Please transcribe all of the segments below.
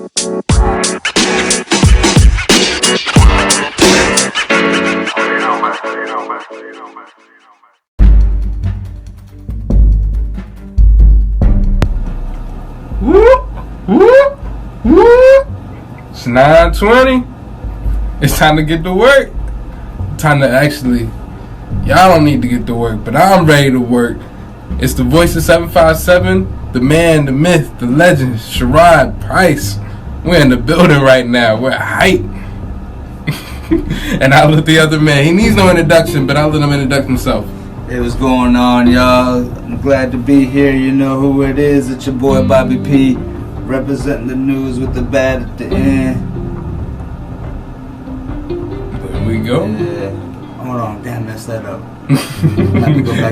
It's 9:20. It's time to get to work. Time to actually, y'all don't need to get to work, but I'm ready to work. It's the voice of 757, the man, the myth, the legend, Sherrod Price. We're in the building right now. We're hype. And I'll let the other man, he needs no introduction, but I'll let him introduce himself. Hey, what's going on, y'all? I'm glad to be here. You know who it is. It's your boy Bobby P, representing the news with the bad at the end. There we go. Yeah. Hold on, damn, messed that up.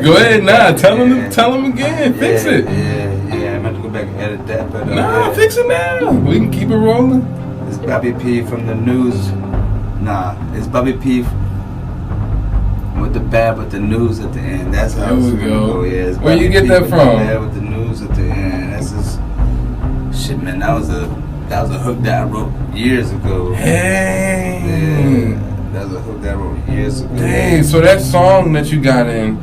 Go ahead, tell him again. Fix it. Yeah. I'm about to go back and edit that, but fix it now. We can keep it rolling. It's Bobby P from the news. It's Bobby P with the bad with the news at the end. That's how it's gonna go. Yeah, it's where you get that from? Bad with the news at the end. That's just shit, man. That was a hook that I wrote years ago. Hey. Yeah, that was a hook that I wrote years ago. Dang, so that song that you got in,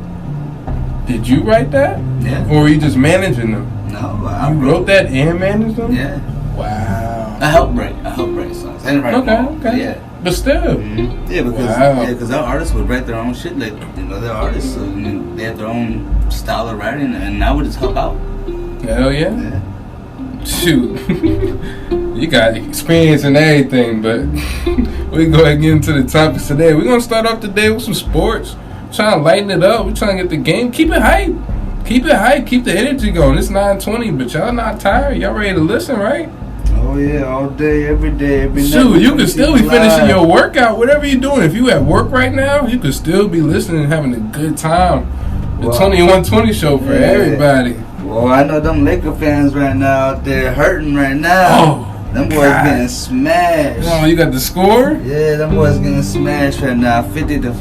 did you write that? Yeah. Or were you just managing them? No, I wrote that and managed them? Yeah. Wow. I helped write songs. I didn't write them all. Okay. Yeah. But still. Mm-hmm. Yeah, because our artists would write their own shit. Like, they're artists, so they have their own style of writing, and I would just help out. Hell yeah. Shoot. You got experience in everything, but we go ahead and get into the topics today. We're going to start off today with some sports. Trying to lighten it up. We're trying to get the game. Keep it hype. Keep the energy going. It's 9:20, but y'all not tired. Y'all ready to listen, right? Oh yeah, all day, every day, every night. Shoot, you could still be finishing your workout, whatever you're doing. If you at work right now, you could still be listening and having a good time. The 2120 show for everybody. Well, I know them Laker fans right now out there hurting right now. Oh, them boys getting smashed. Oh, you got the score? Yeah, them boys getting smashed right now, 50 to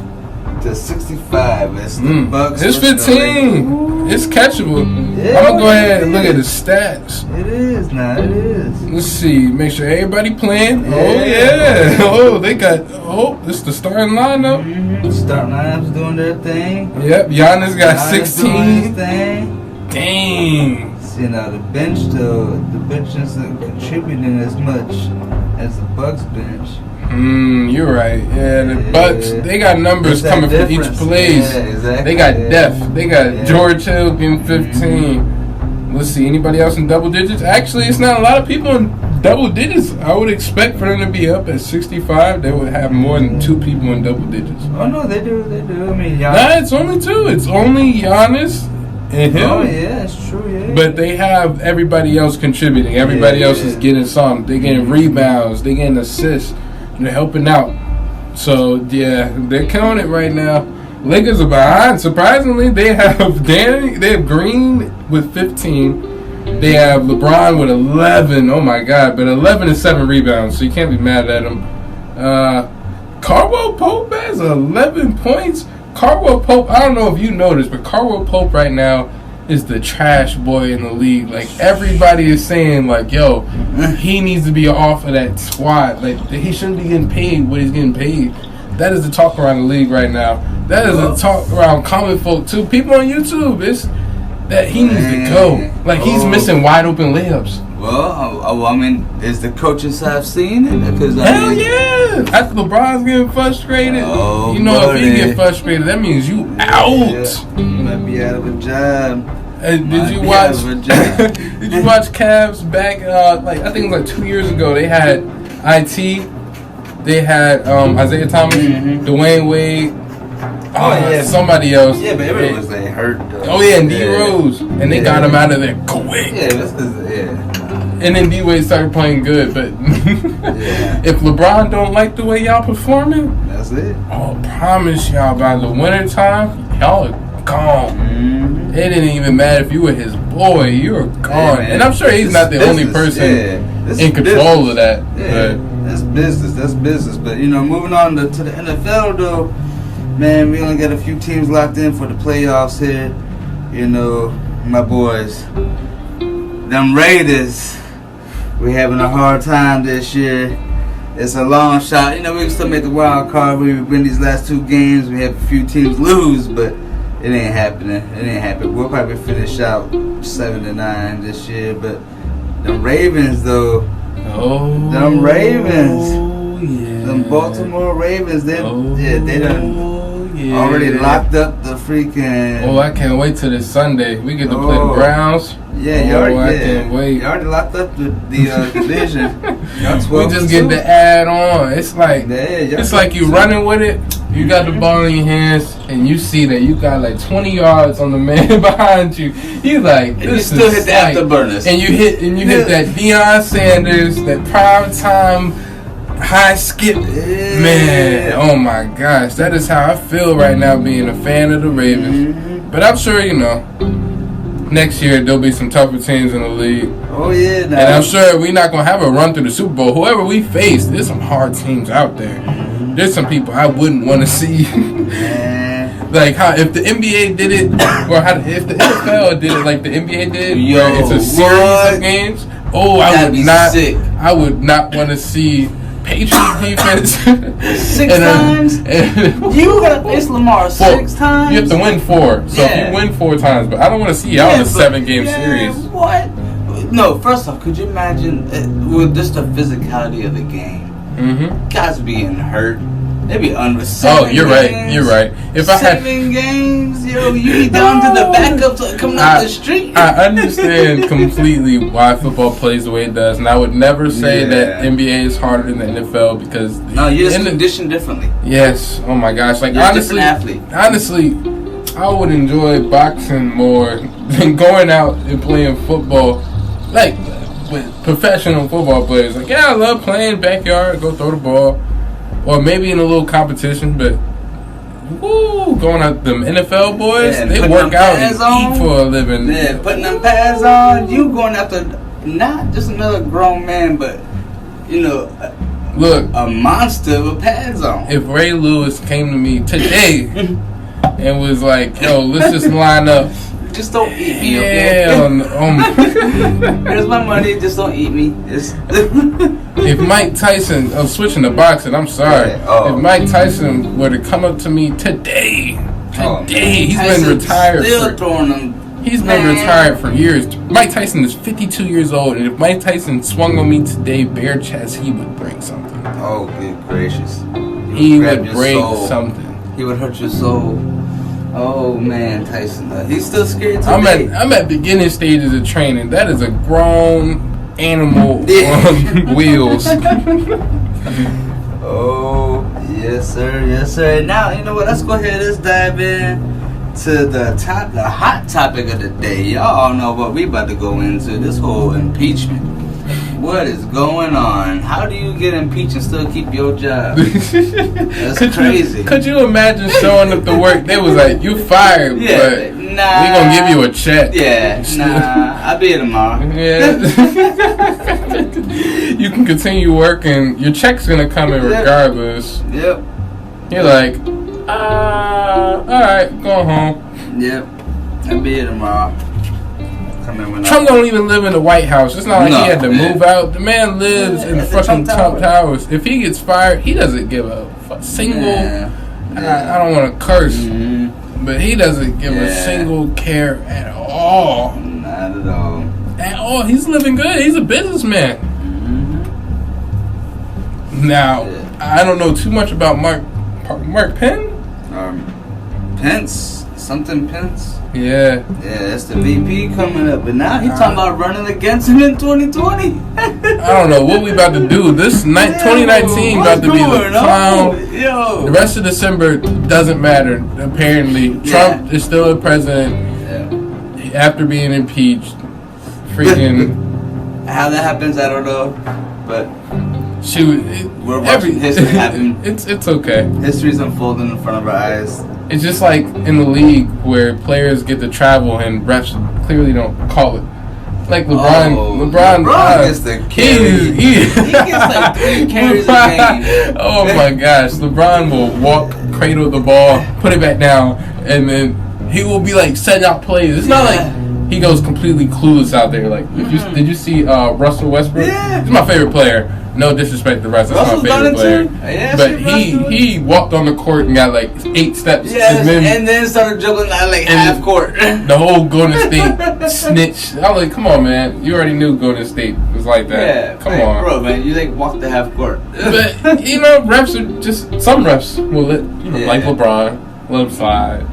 65. It's the Bucks. It's 15. It's catchable. Yeah, I'm gonna go ahead and look at the stats. It is now. It is. Let's see. Make sure everybody playing. Yeah. Oh yeah. Oh, they got. Oh, this is the starting lineup. The starting lineup's doing their thing. Yep. Giannis got Giannis 16. doing his thing. Dang. See now the bench isn't contributing as much as the Bucks bench. You're right. Yeah, the Bucks, they got numbers coming from each place. Yeah, exactly. They got depth. They got George Hill getting 15. Let's see, anybody else in double digits? Actually, it's not a lot of people in double digits. I would expect for them to be up at 65. They would have more than 2 people in double digits. Oh no, they do. I mean, Giannis. Nah, it's only 2. It's only Giannis and him. Oh yeah, it's true. Yeah. But they have everybody else contributing. Everybody else is getting something. They're getting rebounds. They're getting assists. They're helping out. So, yeah, they're killing it right now. Lakers are behind. Surprisingly, they have Green with 15. They have LeBron with 11. Oh, my God. But 11 and 7 rebounds, so you can't be mad at him. Caldwell Pope has 11 points. Caldwell Pope, I don't know if you noticed, but Caldwell Pope right now is the trash boy in the league. Like, everybody is saying, like, yo, he needs to be off of that squad. Like, he shouldn't be getting paid what he's getting paid. That is the talk around the league right now. That is the talk around common folk, too. People on YouTube, it's that he needs to go. Like, he's missing wide open layups. Well, I mean, is the coaching staff seeing it? Because Hell yeah! After LeBron's getting frustrated, if he get frustrated, that means you out. Yeah. You might be out of a job. Did you watch? Did you watch Cavs back? I think it was like 2 years ago. They had IT. They had Isaiah Thomas, Dwayne Wade. Somebody else. Yeah, but everybody was like hurt. And D Rose, and they got him out of there quick. And then D Wade started playing good, but if LeBron don't like the way y'all performing, that's it. I promise y'all by the winter time, y'all are gone. It didn't even matter if you were his boy, you were gone. And I'm sure he's not the only person in control of that. Yeah, that's business. But moving on to the NFL though, man, we only got a few teams locked in for the playoffs here. My boys, them Raiders. We're having a hard time this year. It's a long shot. You know, we can still make the wild card. We win these last 2 games. We have a few teams lose, but it ain't happening. We'll probably finish out 7-9 this year. But the Ravens, though. Them Ravens. Yeah. Them Baltimore Ravens. They done already locked up the freaking. Oh, I can't wait till this Sunday. We get to play the Browns. Yeah, I can't wait. You already locked up the division. We just get to add on. It's like you running with it. You got the ball in your hands, and you see that you got like 20 yards on the man behind you. You like, and you still hit the afterburners, and you hit that Deion Sanders, that prime time high skip. Man, oh my gosh, that is how I feel right now being a fan of the Ravens. But I'm sure next year there'll be some tougher teams in the league. Oh yeah, and I'm sure we're not gonna have a run through the Super Bowl. Whoever we face, there's some hard teams out there. There's some people I wouldn't want to see. Like how if the NBA did it, or if the NFL did it like the NBA did, where it's a series of games. Oh, I would not want to see Patriots defense 6 times. You gotta face Lamar 6 times. You have to win 4. So if you win 4 times, but I don't want to see y'all in a 7-game series. What? No, first off, could you imagine with just the physicality of the game? Guys being hurt. They be under 7 games. You're right. If 7 games, you be down to the backups coming off the street. I understand completely why football plays the way it does, and I would never say that NBA is harder than the NFL because you're just conditioned differently. Yes. Oh my gosh. Like you're honestly, I would enjoy boxing more than going out and playing football, like with professional football players. Like, yeah, I love playing backyard, go throw the ball. Or maybe in a little competition, but going out them NFL boys, they work out and eat for a living. Yeah, putting them pads on, you going after not just another grown man, but look, a monster with pads on. If Ray Lewis came to me today and was like, "Yo, let's just line up." Just don't eat me, okay? Here's my money, just don't eat me. If Mike Tyson, switching to boxing, I'm sorry. If Mike Tyson were to come up to me today, he's been retired. He's been retired for years. Mike Tyson is 52 years old, and if Mike Tyson swung on me today, bare chest, he would break something. Oh, good gracious. He would break something. He would hurt your soul. Oh man, Tyson, he's still scared today. I'm at beginning stages of training. That is a grown animal on wheels. Oh yes sir. Now you know what? Let's go ahead. Let's dive in to the hot topic of the day. Y'all all know what we about to go into. This whole impeachment. What is going on? How do you get impeached and still keep your job? That's crazy. Could you imagine showing up to work? They was like, "You fired, but we gonna give you a check." Yeah, I'll be here tomorrow. Yeah. You can continue working. Your check's gonna come in regardless. Yep. You're like, all right, go home. Yep. I'll be here tomorrow. Trump don't even live in the White House. It's not like he had to move out. The man lives in the fucking Trump Towers. If he gets fired, he doesn't give a single. I don't want to curse, but he doesn't give a single care at all. Not at all. At all. He's living good. He's a businessman. Now, I don't know too much about Mark Penn. Pence. Something Pence. Yeah, that's the VP coming up, but now he's talking about running against him in 2020. I don't know what we about to do. This 2019 about to be the clown. The rest of December doesn't matter. Apparently, Trump is still a president after being impeached. Freaking how that happens, I don't know, but we're watching history happen. It's okay. History's unfolding in front of our eyes. It's just like in the league where players get to travel and refs clearly don't call it. Like LeBron gets the carry. He gets like 3 carries a game. Oh my gosh, LeBron will cradle the ball, put it back down, and then he will be like setting out plays. It's not like he goes completely clueless out there. Like, did you see Russell Westbrook? Yeah. He's my favorite player. No disrespect to Russ, that's my favorite player. Yeah, but he walked on the court and got like 8 steps. Yes, and then started dribbling at like half court. The whole Golden State snitch. I was like, come on, man. You already knew Golden State was like that. Yeah, come on. Bro, man, you like walked the half court. But, refs are just, some refs will like LeBron, let him slide.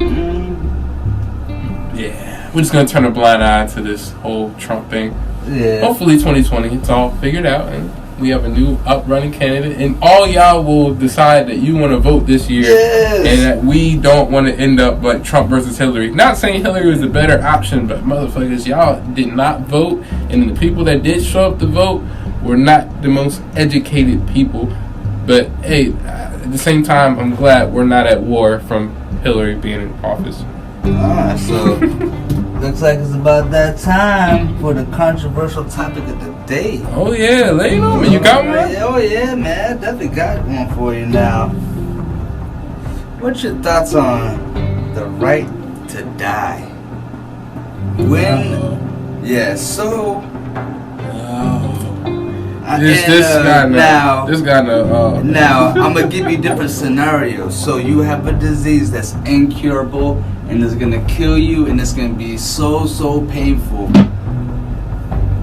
Yeah. We're just going to turn a blind eye to this whole Trump thing. Yeah. Hopefully 2020, it's all figured out and we have a new up-running candidate, and all y'all will decide that you want to vote this year, and that we don't want to end up like Trump versus Hillary. Not saying Hillary was the better option, but motherfuckers, y'all did not vote, and the people that did show up to vote were not the most educated people. But hey, at the same time, I'm glad we're not at war from Hillary being in office. Alright, so looks like it's about that time for the controversial topic of the day. Oh yeah, lay it on me. You got one? Oh yeah, man. I definitely got one for you now. What's your thoughts on the right to die? When? Yeah, so... Now, I'm going to give you different scenarios. So you have a disease that's incurable and it's going to kill you and it's going to be so painful.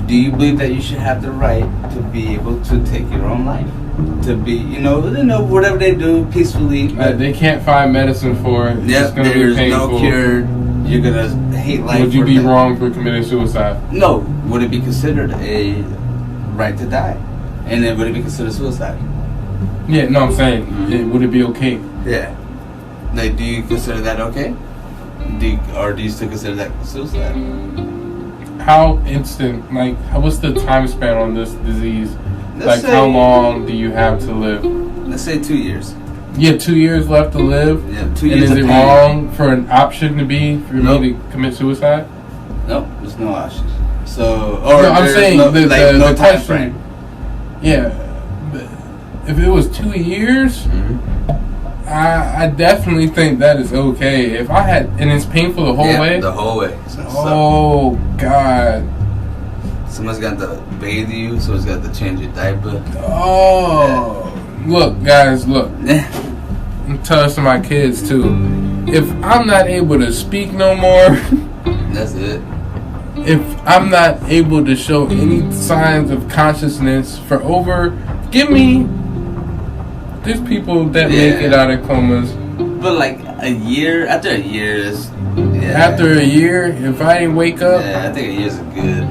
Do you believe that you should have the right to be able to take your own life? To be, whatever they do peacefully. They can't find medicine for it. Yep, there's no cure. You're going to hate life. Would you be wrong for committing suicide? No. Would it be considered a right to die? And then would it be considered suicide? Yeah, no, I'm saying, would it be okay? Yeah. Like, do you consider that okay? Or do you still consider that suicide? How instant, like, what's the time span on this disease? Let's say, how long do you have to live? Let's say 2 years. You have 2 years left to live? Yeah, 2 years. And is it wrong for an option to be for me to commit suicide? No, there's no option. So, I'm saying no time frame. Yeah, if it was 2 years, I definitely think that is okay. If I had, and it's painful the whole way. The whole way. Oh God. Someone's got to bathe you. Someone's got to change your diaper. Oh, look, guys, look. I'm telling some of my kids too. If I'm not able to speak no more, that's it. If I'm not able to show any signs of consciousness for there's people that make it out of comas. But like after a year is... Yeah. After a year, if I didn't wake up... Yeah, I think a year's good.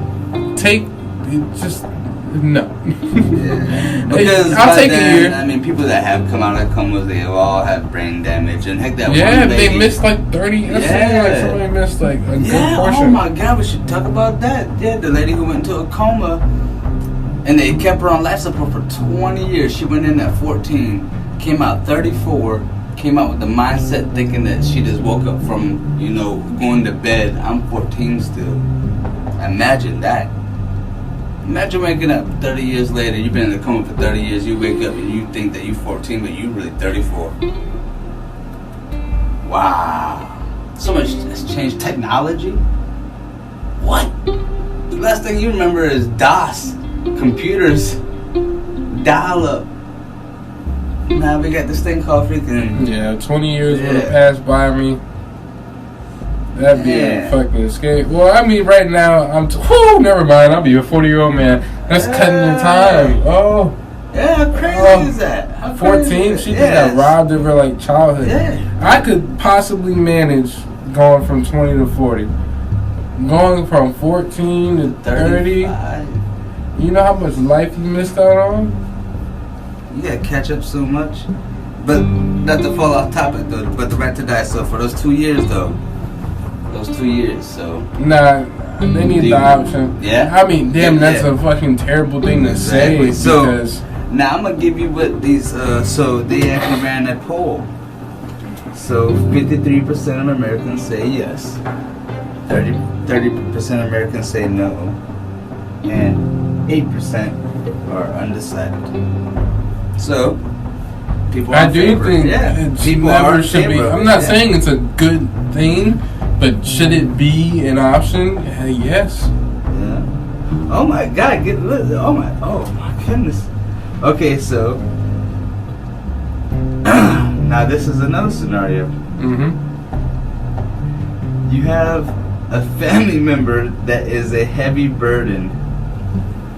No. Yeah. Because I'll take a year. I mean, people that have come out of comas, they all have brain damage. And heck, that one lady... they missed like 30... somebody missed like a good portion. Oh my God, we should talk about that. Yeah, the lady who went into a coma and they kept her on life support for 20 years. She went in at 14, came out 34, came out with the mindset thinking that she just woke up from, going to bed. I'm 14 still. Imagine that. Imagine waking up 30 years later. You've been in the coma for 30 years. You wake up and you think that you're 14, but you're really 34. Wow. So much has changed. Technology? What? The last thing you remember is DOS. Computers. Dial-up. Now we got this thing called freaking... Yeah, 20 years would have passed by me. That'd be a fucking scary. Well, I mean, right now, never mind. I'll be a 40-year-old man. That's cutting your time. Oh. Yeah, how crazy is that? 14, she just got robbed of her, like, childhood. Yeah. I could possibly manage going from 20 to 40. Going from 14 to 30. 35. You know how much life you missed out on? You gotta catch up so much. But, not to fall off topic, though, but the right to die. So, for those 2 years, though. Those 2 years, so... Nah, they need the option. Yeah? I mean, damn, that's a fucking terrible thing to say. So, because now I'm going to give you what these... so, they actually ran a poll. So, 53% of Americans say yes. 30% of Americans say no. And 8% are undecided. So, people are I do think it never should be... I'm not saying it's a good thing, But should it be an option? Yes. Yeah. Oh my God! Oh my goodness. Okay, so now this is another scenario. Mm-hmm. You have a family member that is a heavy burden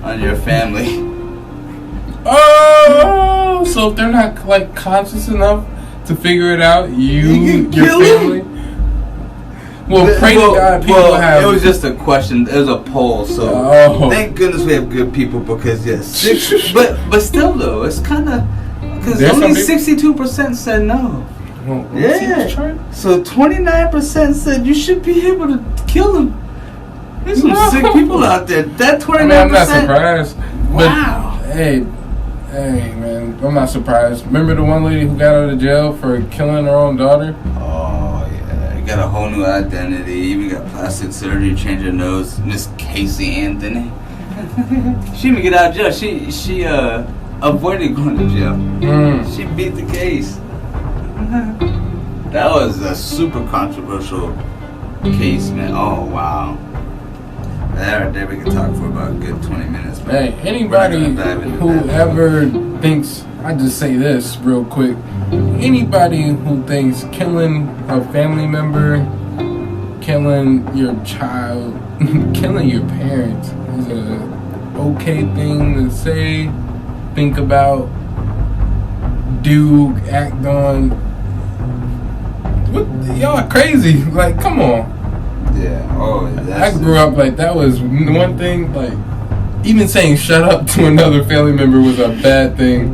on your family. Oh, so if they're not like conscious enough to figure it out, your family. Well, pray to God, people have. It was just a question. It was a poll, so thank goodness we have good people because yes, but still though, it's kind of because only 62% said no. Well, yeah, so 29% said you should be able to kill them. There's some sick people out there. That 29%. I'm not surprised. Wow. But, hey, man, I'm not surprised. Remember the one lady who got out of jail for killing her own daughter? Oh yeah, got a whole new identity. Even got plastic surgery, changed her nose. Miss Casey Anthony. She didn't get out of jail. She avoided going to jail. She beat the case. That was a super controversial case, man. Oh wow. Right there we can talk for about a good 20 minutes. Hey, anybody who ever thinks, I just say this real quick. Anybody who thinks killing a family member, killing your child, killing your parents is a okay thing to say, think about, do, act on. What, y'all are crazy. Like, come on. Yeah. Oh, I grew up like that was one thing. Like, even saying "shut up" to another family member was a bad thing.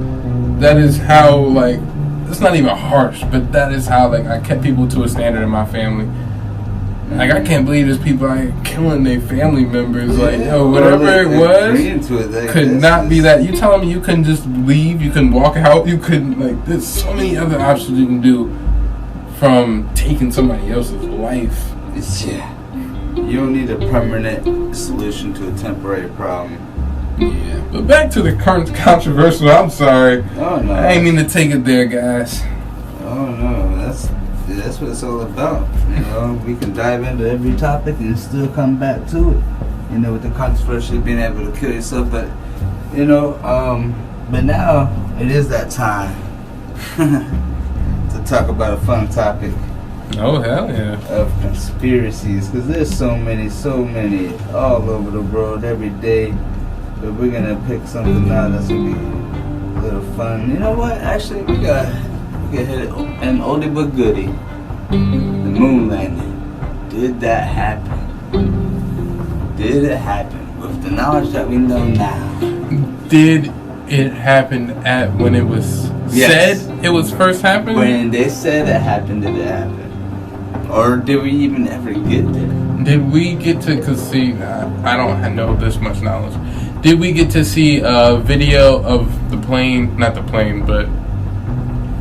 That is how, like, it's not even harsh, but that is how, like, I kept people to a standard in my family. Like, I can't believe there's people like killing their family members. Like, whatever it was, could not be that. You telling me you couldn't just leave? You couldn't walk out? You couldn't, like, there's so many other options you can do from taking somebody else's life. Yeah. You don't need a permanent solution to a temporary problem. Yeah. But back to the current controversial. I'm sorry. Oh no. I ain't mean to take it there, guys. Oh no. That's what it's all about. You know, we can dive into every topic and still come back to it. You know, with the controversy of being able to kill yourself, but you know, but now it is that time to talk about a fun topic. Oh, hell yeah. Of conspiracies, because there's so many all over the world every day. But we're gonna pick something out that's gonna be a little fun. You know what? Actually, we got hit an oldie but goodie. The moon landing. Did that happen? Did it happen? With the knowledge that we know now. Did it happen at when it was said it was first happening? When they said it happened, did it happen? Or did we even ever get there? Did we get to see? I don't know this much knowledge. Did we get to see a video of the plane? Not the plane, but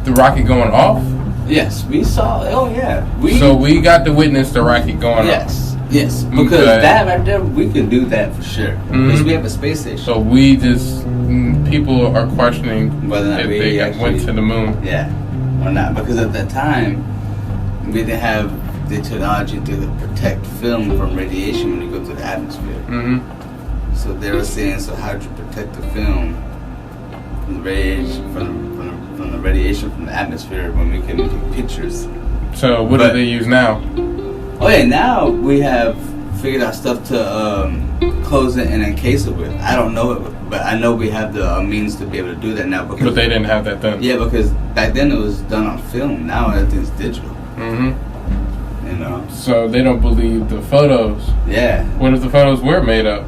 the rocket going off? Yes, we saw. Oh yeah. So we got to witness the rocket going off. Yes, because that right there, we can do that for sure. Because we have a space station. So we just people are questioning whether or not if we they actually went to the moon. Yeah, or not? Because at that time, we didn't have the technology to protect film from radiation when you go through the atmosphere. Mm-hmm. So they were saying, so how'd you protect the film from the radiation from the radiation from the atmosphere when we couldn't take pictures? So what do they use now? Oh yeah, now we have figured out stuff to close it and encase it with. I don't know it, but I know we have the means to be able to do that now. Because, but they didn't have that then. Yeah, because back then it was done on film. Now everything's digital. Mm-hmm. You know. So they don't believe the photos. Yeah. What if the photos were made up?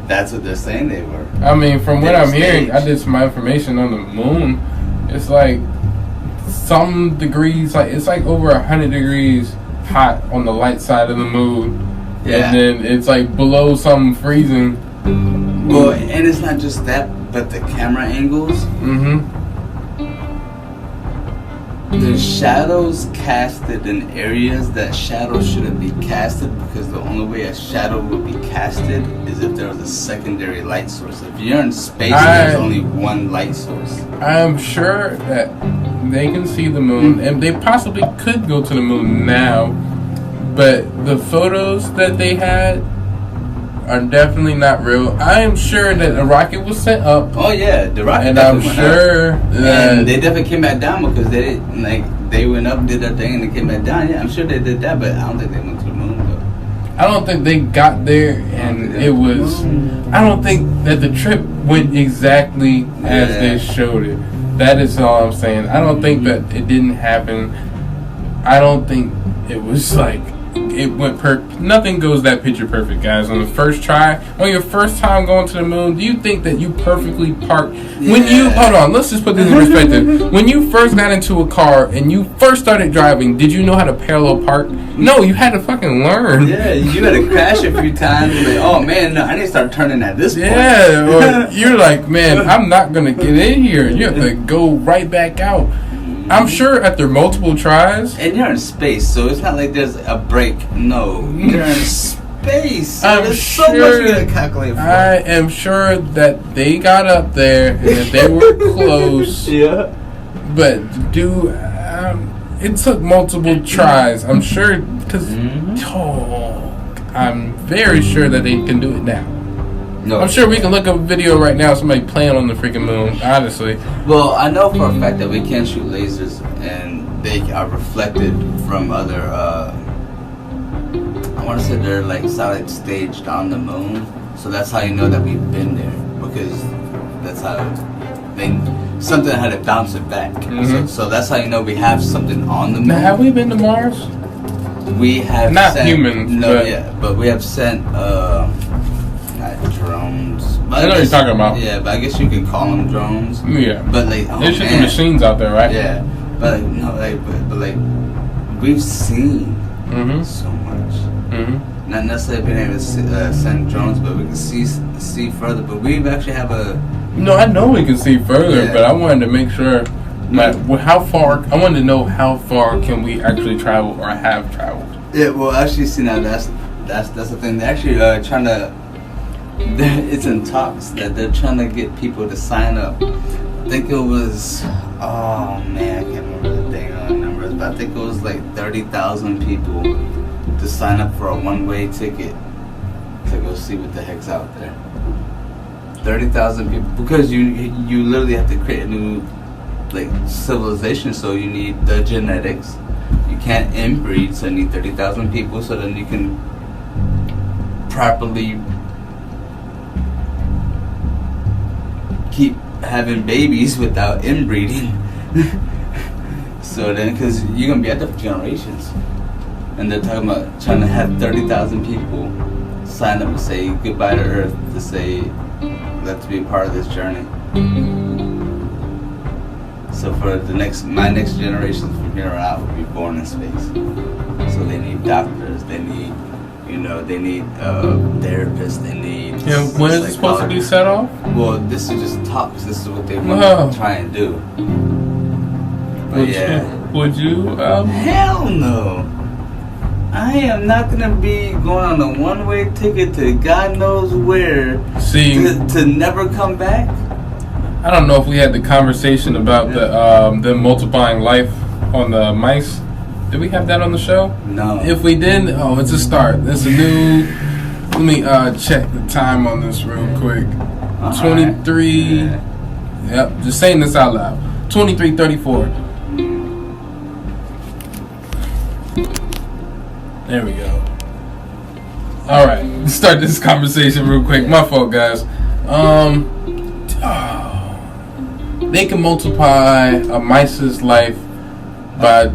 That's what they're saying they were. I mean, from what I'm hearing, I did some information on the moon. It's like some degrees, like it's like over 100 degrees hot on the light side of the moon. Yeah. And then it's like below some freezing. Well, and it's not just that, but the camera angles. Mm-hmm. The shadows casted in areas that shadows shouldn't be casted, because the only way a shadow would be casted is if there was a secondary light source. If you're in space, there's only one light source. I'm sure that they can see the moon, and they possibly could go to the moon now, but the photos that they had are definitely not real. I am sure that a rocket was sent up. Oh yeah, the rocket. And I'm went sure up. that And they definitely came back down because they didn't they went up, did their thing, and they came back down. Yeah, I'm sure they did that, but I don't think they went to the moon though. I don't think they got there, and it was. I don't think that the trip went exactly as they showed it. That is all I'm saying. I don't think that it didn't happen. I don't think it was like it went nothing goes that picture perfect, guys. On the first try, on your first time going to the moon, do you think that you perfectly parked? When you hold on, let's just put this in perspective. When you first got into a car and you first started driving, did you know how to parallel park? No, you had to fucking learn. Yeah, you had to crash a few times. And like, oh man, no, I need to start turning at this point. Yeah, or you're like, man, I'm not gonna get in here. You have to go right back out. I'm sure after multiple tries. And you're in space, so it's not like there's a break. No, you're in space. So there's so much you gotta calculate for. I am sure that they got up there and that they were close. Yeah. But it took multiple tries. I'm sure because I'm very sure that they can do it now. No, I'm sure we can look up a video right now of somebody playing on the freaking moon, honestly. Well, I know for a fact that we can shoot lasers and they are reflected from other, I want to say they're like satellites staged on the moon. So that's how you know that we've been there. Because that's how something had to bounce it back. Mm-hmm. So that's how you know we have something on the moon. Now, have we been to Mars? We have not sent, humans. No, but we have sent, not drones. But I know what you're talking about. Yeah, but I guess you can call them drones. Yeah. But like, there's just the machines out there, right? Yeah. But like, no, but like, we've seen so much. Mm-hmm. Not necessarily being able to send drones, but we can see further. But we actually have a. No, I know we can see further, but I wanted to make sure. Like, how far? I wanted to know how far can we actually travel or have traveled. Yeah. Well, actually, see now that's the thing. They're actually trying to. It's in talks that they're trying to get people to sign up. I think it was, oh man, I can't remember the dang on numbers, but I think it was like 30,000 people to sign up for a one-way ticket to go see what the heck's out there. 30,000 people, because you literally have to create a new like civilization, so you need the genetics. You can't inbreed, so you need 30,000 people, so then you can properly keep having babies without inbreeding. So then, because you're gonna be at the generations, and they're talking about trying to have 30,000 people sign up and say goodbye to Earth, to say let's be a part of this journey. So for my next generations from here on out will be born in space. So they need doctors, they need therapists, they need. Yeah, when is it supposed to be set off? Well, this is just talks. This is what they want to try and do. But would you? Hell no. I am not gonna be going on a one-way ticket to God knows where. See, to never come back. I don't know if we had the conversation about the multiplying life on the mice. Did we have that on the show? No. If we did, it's a start. It's a new. Let me check the time on this real quick. 23. Yep, just saying this out loud. 23:34. There we go. All right, let's start this conversation real quick. My fault, guys. They can multiply a mice's life by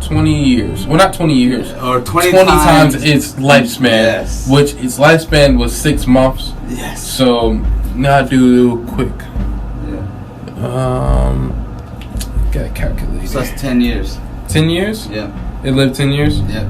20 years. Well, not 20 years. Or 20 times its lifespan. Yes. Which its lifespan was 6 months. Yes. So, now do quick. Yeah. Gotta calculate. So that's 10 years. 10 years? Yeah. It lived 10 years? Yeah.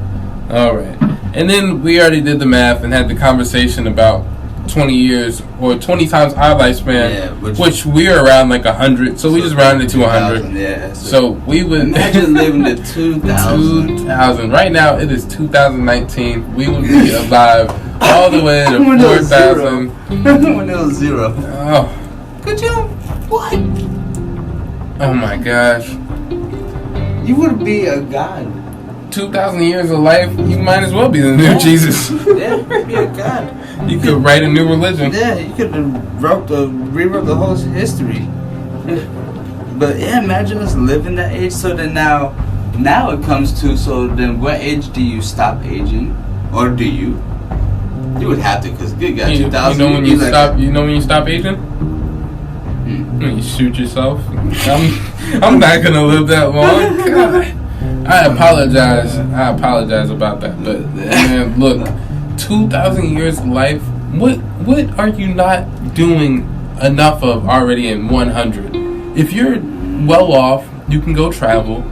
Alright. And then we already did the math and had the conversation about 20 years or 20 times our lifespan, which we're around like 100, so we just rounded to 100. Yeah, so we would imagine living to 2000. 2000. Right now it is 2019. We would be alive all the way to 4000. When it was 0. Oh. Could you? What? Oh my gosh. You would be a god. 2,000 years of life, you might as well be the new Jesus. Yeah, be a god. You could write a new religion. Yeah, you could have rewrote the whole history. But yeah, imagine us living that age. So then now it comes to, so then what age do you stop aging? Or do you? You would have to, because good God, 2000. You know when you stop aging? When you shoot yourself. I'm not gonna live that long. God. I apologize about that. But man, look, 2,000 years of life. What are you not doing enough of already in 100? If you're well off, you can go travel.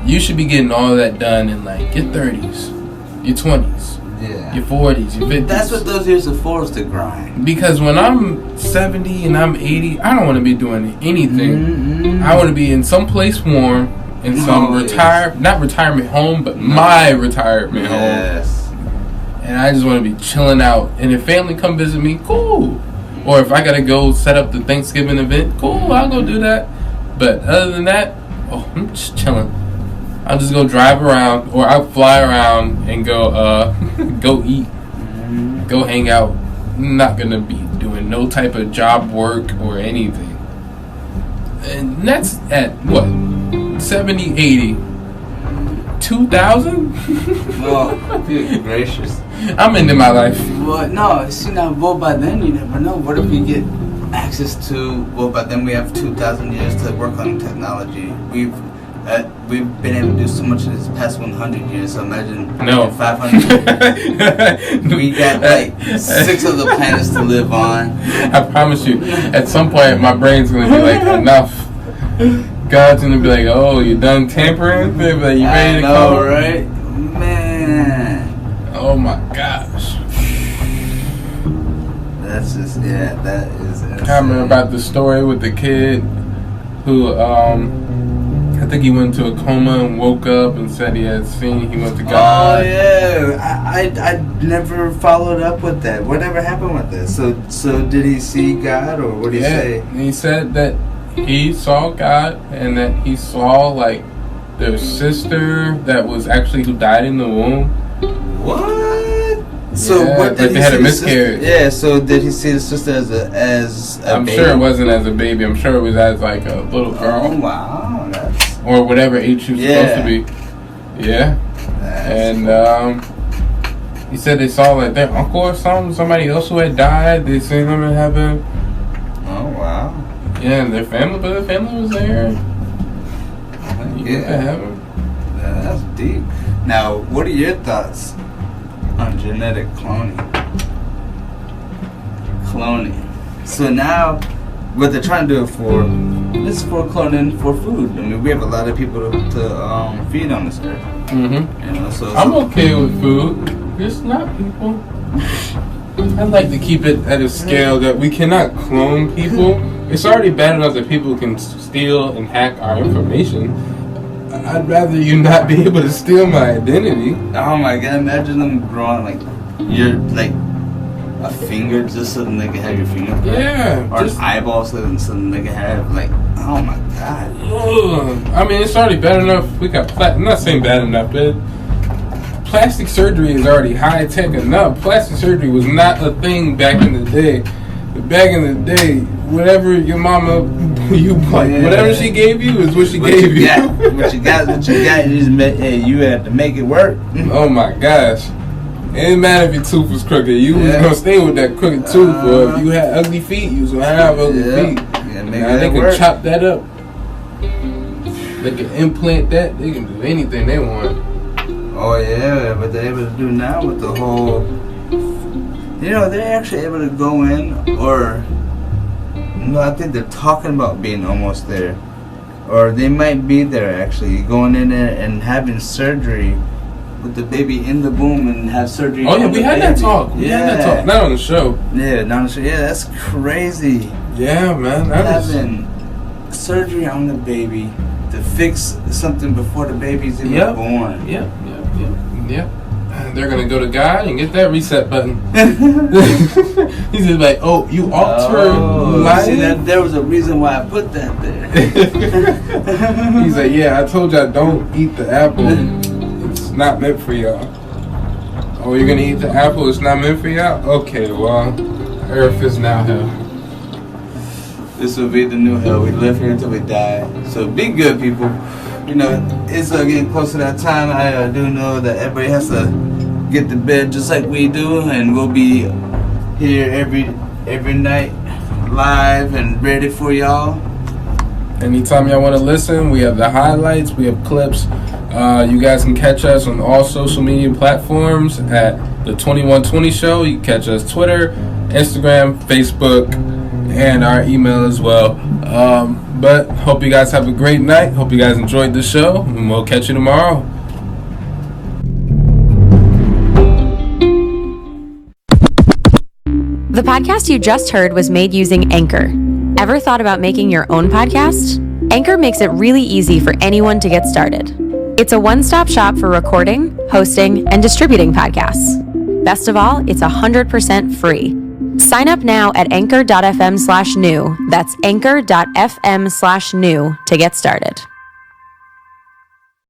You should be getting all of that done in like your 30s, your 20s, your 40s, your 50s. That's what those years are for, is to grind. Because when I'm 70 and I'm 80, I don't want to be doing anything. I want to be in some place warm, in some not retirement home, but my retirement home. And I just want to be chilling out. And if family come visit me, cool. Or if I got to go set up the Thanksgiving event, cool, I'll go do that. But other than that, I'm just chilling. I'll just go drive around, or I'll fly around and go go eat, go hang out. I'm not gonna be doing no type of job work or anything. And that's at what? 70, 80, 2,000? Oh, good gracious. I'm into my life. Well, no, see now, by then you never know. What if we get access to, by then we have 2,000 years to work on technology. We've been able to do so much in this past 100 years, so imagine 500 years. We got like 6 of the planets to live on. I promise you, at some point my brain's going to be like, enough. God's going to be like, oh, you done tampering? They'll be like, you ready to come? Right? Man. Oh my gosh. That's just, that is insane. I remember about the story with the kid who, I think he went into a coma and woke up and said he went to God. Oh yeah, I never followed up with that. Whatever happened with that? So did he see God, or what did he say? He said that he saw God and that he saw like their sister that was actually who died in the womb. What? So what did they had a miscarriage. Yeah. So did he see the sister as a I'm baby? sure it wasn't as a baby. I'm sure it was as like a little girl. Oh wow, or whatever age she was supposed to be. Yeah. And he said they saw like their uncle or somebody else who had died. They seen them in heaven. Oh wow. Yeah, and their family was there. Yeah, that's deep. Now, what are your thoughts on genetic cloning? So now, what they're trying to do it for, is for cloning for food. I mean, we have a lot of people to feed on this earth. So I'm okay with food, just not people. I'd like to keep it at a scale that we cannot clone people. It's already bad enough that people can steal and hack our information. I'd rather you not be able to steal my identity. Oh my God! Imagine them growing like a finger just so that they can have your fingerprint. Yeah. Or an eyeball so that they can have like. Oh my God. Ugh. I mean, it's already bad enough. We got I'm not saying bad enough, but plastic surgery is already high tech enough. Plastic surgery was not a thing back in the day. Back in the day, whatever your mama, whatever she gave you is what she gave you. What you got, you had to make it work. Oh my gosh. It didn't matter if your tooth was crooked. You was going to stay with that crooked tooth. Or if you had ugly feet, you was going to have ugly feet. Now they can chop that up. They can implant that. They can do anything they want. Oh yeah, but they're able to do now with the whole... they're actually able to go in, or... No, I think they're talking about being almost there. Or they might be there actually, going in there and having surgery with the baby in the womb and have surgery. Oh yeah, we had that talk. Not on the show. Yeah, not on the show. Yeah, that's crazy. Yeah, man. Having surgery on the baby to fix something before the baby's even born. Yep. They're gonna go to God and get that reset button. He's just like, oh, you altered life. See, there was a reason why I put that there. He's like, yeah, I told you I don't eat the apple. It's not meant for y'all. Oh, you're gonna eat the apple? It's not meant for y'all? Okay, well, Earth is now hell. This will be the new hell. We live here until we die. So be good, people. You know, it's getting close to that time. I do know that everybody has to get to bed just like we do, and we'll be here every night live and ready for y'all. Anytime y'all want to listen, we have the highlights, we have clips. You guys can catch us on all social media platforms at the 2120 Show. You can catch us Twitter, Instagram, Facebook, and our email as well. But hope you guys have a great night. Hope you guys enjoyed the show, and we'll catch you tomorrow. The podcast you just heard was made using Anchor. Ever thought about making your own podcast? Anchor makes it really easy for anyone to get started. It's a one-stop shop for recording, hosting, and distributing podcasts. Best of all, it's 100% free. Sign up now at anchor.fm/new. That's anchor.fm/new to get started.